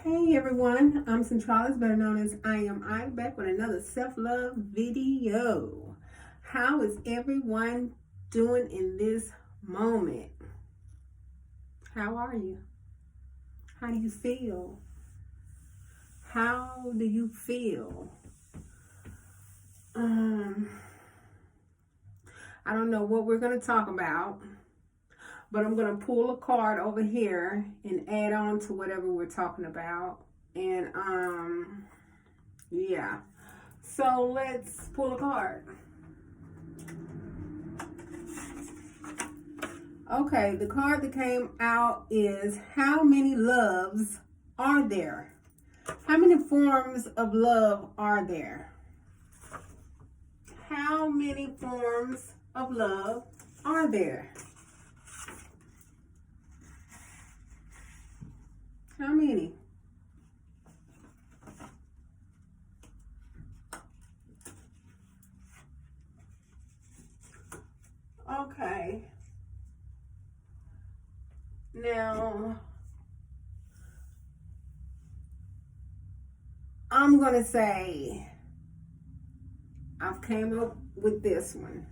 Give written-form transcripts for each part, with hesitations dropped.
Hey everyone, I'm Centralis, better known as I back with another self-love video. How is everyone doing in this moment? How are you? How do you feel? How do you feel? I don't know what we're going to talk about, but I'm going to pull a card over here and add on to whatever we're talking about. And yeah. So let's pull a card. Okay, the card that came out is how many loves are there? How many forms of love are there? How many forms of love are there? How many? Okay. Now, I'm going to say I've came up with this one.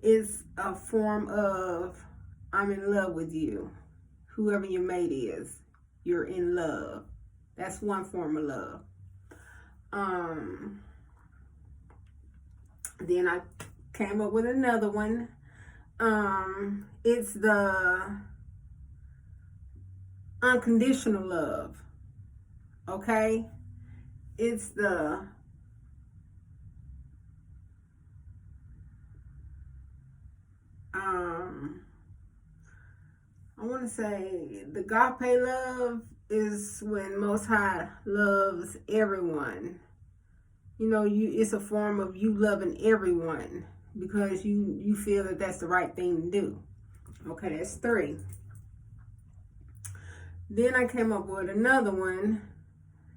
It's a form of I'm in love with you. Whoever your mate is, you're in love. That's one form of love. Then I came up with another one. It's the unconditional love. Okay? It's the I want to say the agape love is when Most High loves everyone. You know, it's a form of you loving everyone because you feel that that's the right thing to do. Okay, that's 3. Then I came up with another one,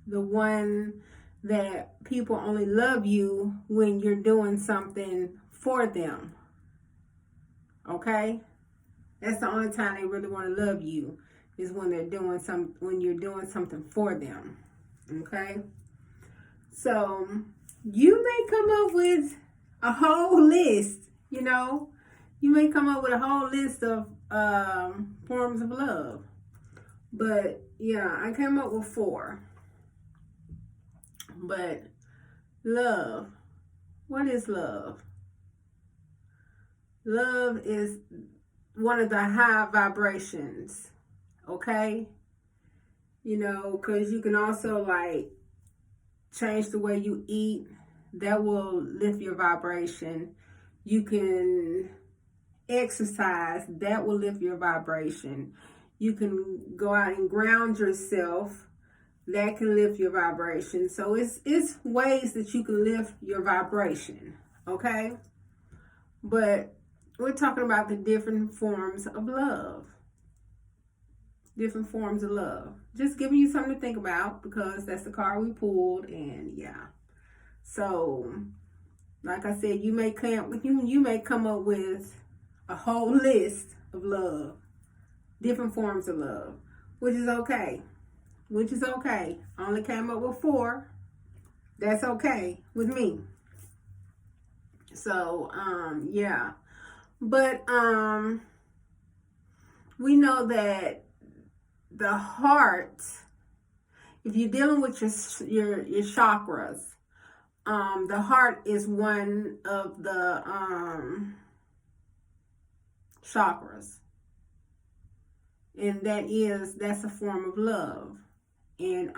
the one that people only love you when you're doing something for them. Okay? That's the only time they really want to love you is when you're doing something for them. Okay? So you may come up with a whole list, you know. You may come up with a whole list of forms of love. But yeah, I came up with 4. But love, what is love? Love is one of the high vibrations, okay? You know, because you can also like change the way you eat. That will lift your vibration. You can exercise. That will lift your vibration. You can go out and ground yourself. That can lift your vibration. So it's ways that you can lift your vibration, okay? But we're talking about the different forms of love. Different forms of love. Just giving you something to think about because that's the card we pulled, and yeah. So, like I said, you may come up with a whole list of love, different forms of love, which is okay. I only came up with 4. That's okay with me. So, yeah. But we know that the heart, if you're dealing with your chakras, the heart is one of the chakras, and that's a form of love. And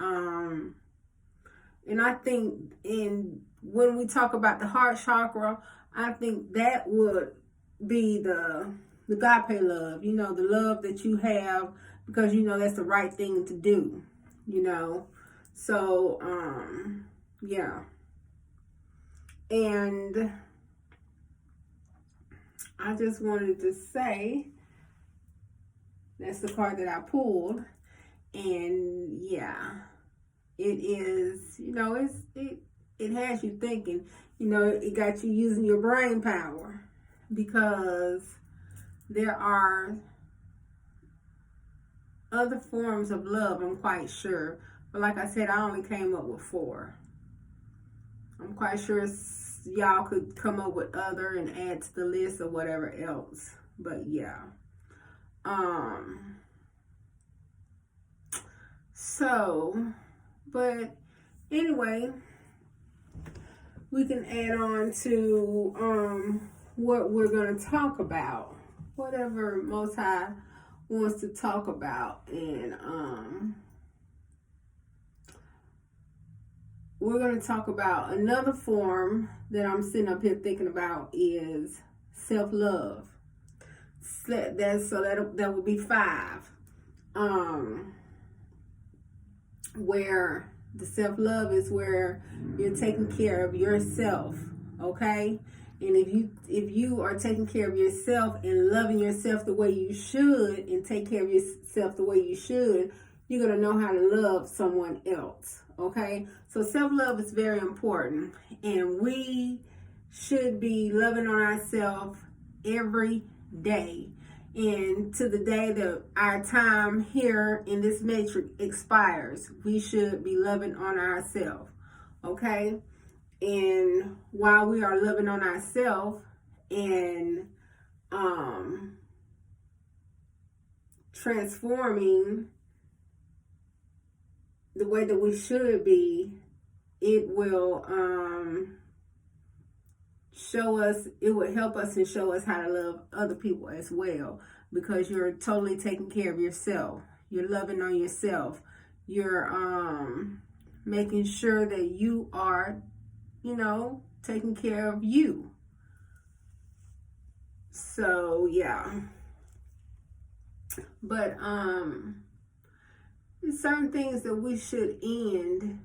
I think when we talk about the heart chakra, I think that would be the agape love, you know, the love that you have because you know that's the right thing to do, you know. So yeah. And I just wanted to say that's the card that I pulled. And yeah, it is, you know, it has you thinking, you know, it got you using your brain power because there are other forms of love, I'm quite sure, But like I said, I only came up with 4. I'm quite sure y'all could come up with other and add to the list or whatever else. But yeah. So, but anyway, we can add on to what we're going to talk about. Whatever Most High wants to talk about. And we're going to talk about another form that I'm sitting up here thinking about is self-love. That would be 5. Where the self-love is where you're taking care of yourself, okay? And if you are taking care of yourself and loving yourself the way you should and take care of yourself the way you should, you're going to know how to love someone else, okay? So self-love is very important, and we should be loving on ourselves every day. And to the day that our time here in this matrix expires, we should be loving on ourselves, okay? And while we are loving on ourselves and transforming the way that we should be, it will it would help us and show us how to love other people as well, because you're totally taking care of yourself. You're loving on yourself. You're making sure that you are, taking care of you. So yeah. But there's certain things that we should end,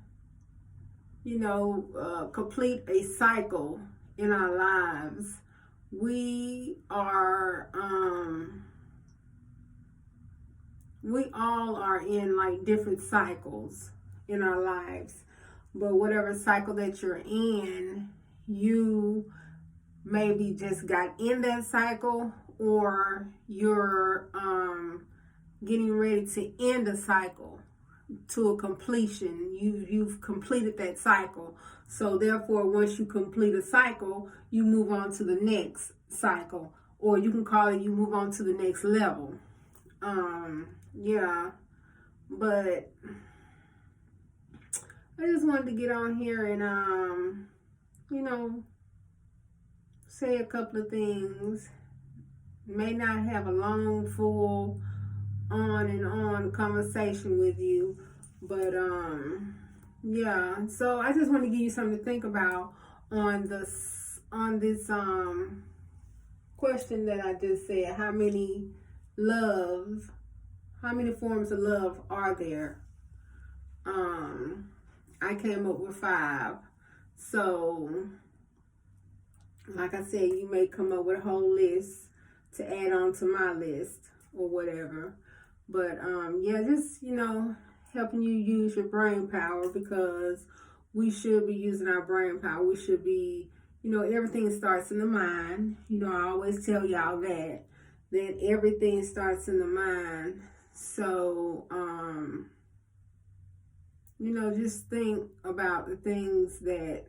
complete a cycle in our lives. We all are in like different cycles in our lives, but whatever cycle that you're in, you maybe just got in that cycle, or you're getting ready to end a cycle to a completion. You've completed that cycle. So therefore, once you complete a cycle, you move on to the next cycle, or you can call it you move on to the next level. Yeah, but I just wanted to get on here and say a couple of things. May not have a long, full, on and on conversation with you, but yeah. So I just want to give you something to think about on this question that I just said. How many forms of love are there? I came up with 5. So like I said, you may come up with a whole list to add on to my list or whatever. But yeah, just helping you use your brain power, because we should be using our brain power. We should be, everything starts in the mind. I always tell y'all that everything starts in the mind. So just think about the things that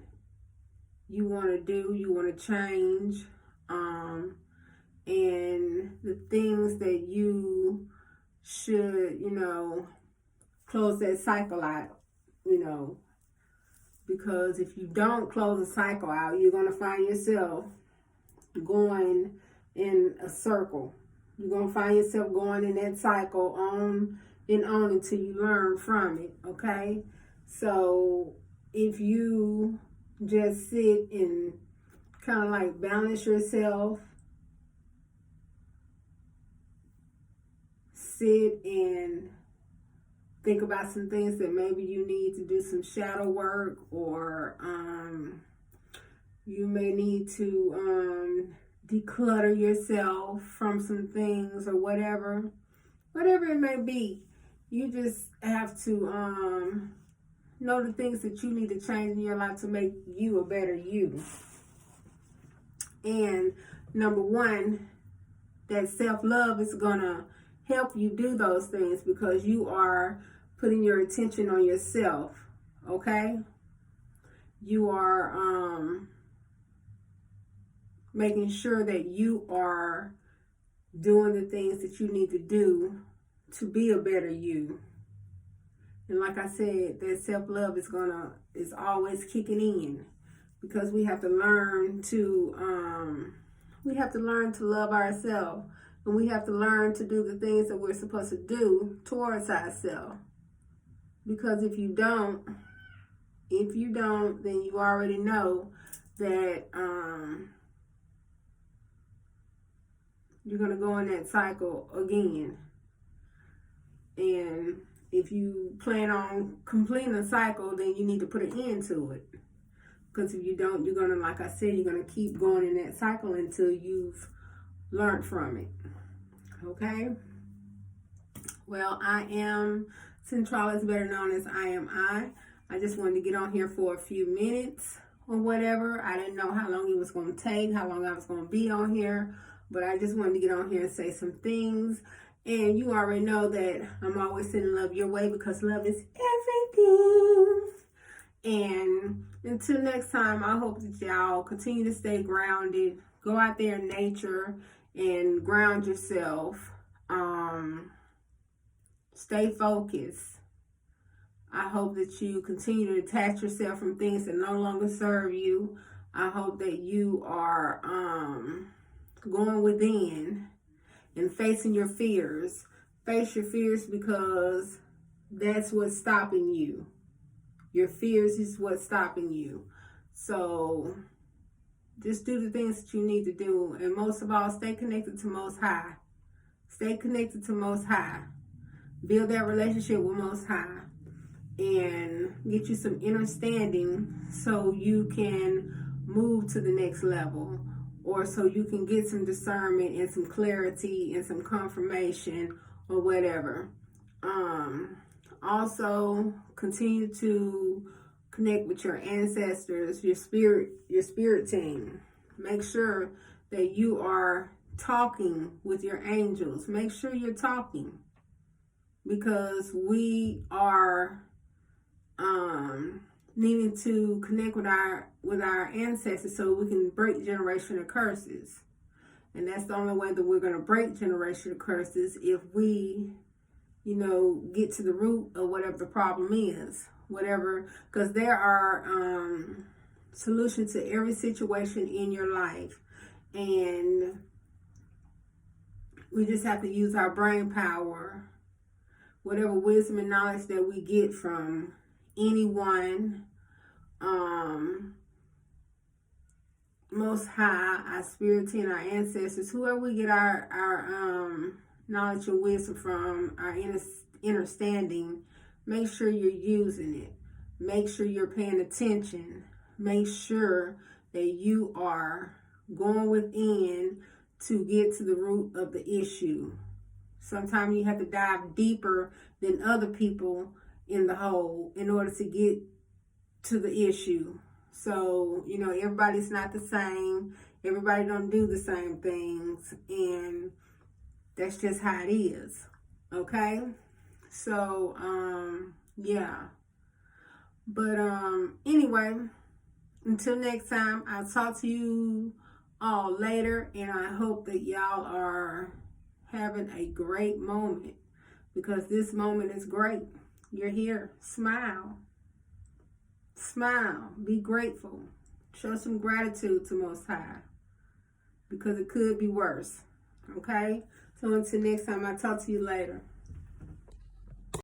you want to do, you want to change, and the things that you should, close that cycle out, because if you don't close the cycle out, you're going to find yourself going in a circle. You're going to find yourself going in that cycle on and on until you learn from it, okay? So if you just sit and kind of like balance yourself, sit and think about some things that maybe you need to do some shadow work, or you may need to declutter yourself from some things, or whatever it may be. You just have to know the things that you need to change in your life to make you a better you. And number 1, that self-love is gonna help you do those things, because you are putting your attention on yourself, okay? You are making sure that you are doing the things that you need to do to be a better you. And like I said, that self-love is always kicking in, because we have to learn to love ourselves, and we have to learn to do the things that we're supposed to do towards ourselves. Because if you don't, then you already know that you're going to go in that cycle again. And if you plan on completing a cycle, then you need to put an end to it. Because if you don't, you're going to, like I said, you're going to keep going in that cycle until you've learned from it. Okay? Well, I am Centralis, better known as I Am I. I just wanted to get on here for a few minutes or whatever. I didn't know how long it was going to take, how long I was going to be on here. But I just wanted to get on here and say some things. And you already know that I'm always sending love your way, because love is everything. And until next time, I hope that y'all continue to stay grounded. Go out there in nature and ground yourself. Stay focused. I hope that you continue to detach yourself from things that no longer serve you. I hope that you are going within and facing your fears. Face your fears, because that's what's stopping you. Your fears is what's stopping you. So just do the things that you need to do. And most of all, stay connected to Most High. Stay connected to Most High. Build that relationship with Most High. And get you some understanding so you can move to the next level. Or so you can get some discernment and some clarity and some confirmation or whatever. Also, continue to connect with your ancestors, your spirit team. Make sure that you are talking with your angels. Make sure you're talking, because we are needing to connect with our ancestors so we can break generational curses. And that's the only way that we're going to break generational curses, if we get to the root of whatever the problem is, because there are solutions to every situation in your life, and we just have to use our brain power, whatever wisdom and knowledge that we get from anyone, Most High, our spirit team, our ancestors, whoever we get our knowledge and wisdom from, our understanding. Make sure you're using it. Make sure you're paying attention. Make sure that you are going within to get to the root of the issue. Sometimes you have to dive deeper than other people in the hole in order to get to the issue. So, everybody's not the same. Everybody don't do the same things. And that's just how it is. Okay? So, yeah. But, anyway, until next time, I'll talk to you all later. And I hope that y'all are having a great moment, because this moment is great. You're here. Smile. Smile. Be grateful. Show some gratitude to Most High, because it could be worse. Okay? So until next time, I'll talk to you later.